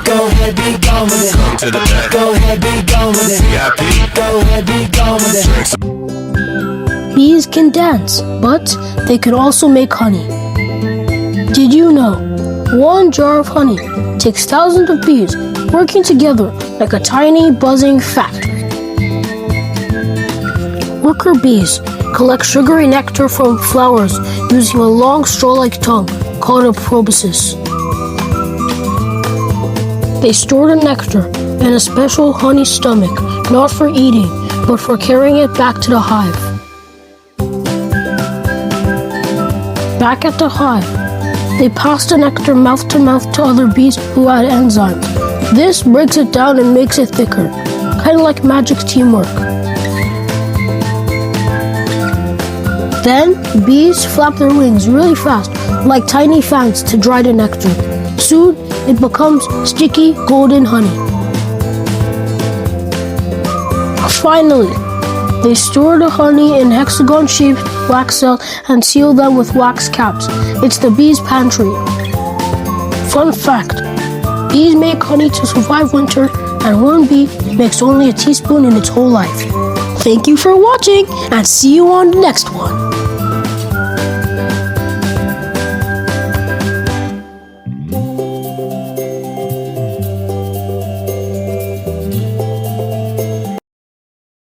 Go ahead, be gone with it. Come to the back. Go ahead, be gone with it. VIP. Go ahead, be gone with it. Bees can dance, but they can also make honey. Did you know? One jar of honey takes thousands of bees working together like a tiny buzzing factory. Worker bees collect sugary nectar from flowers using a long straw-like tongue called a proboscis. They store the nectar in a special honey stomach, not for eating, but for carrying it back to the hive. Back at the hive, they pass the nectar mouth to mouth to other bees who add enzymes. This breaks it down and makes it thicker, kind of like magic teamwork. Then, bees flap their wings really fast, like tiny fans, to dry the nectar. Soon, it becomes sticky golden honey. Finally, they store the honey in hexagon-shaped wax cells and seal them with wax caps. It's the bee's pantry. Fun fact, bees make honey to survive winter, and one bee makes only a teaspoon in its whole life. Thank you for watching, and see you on the next one.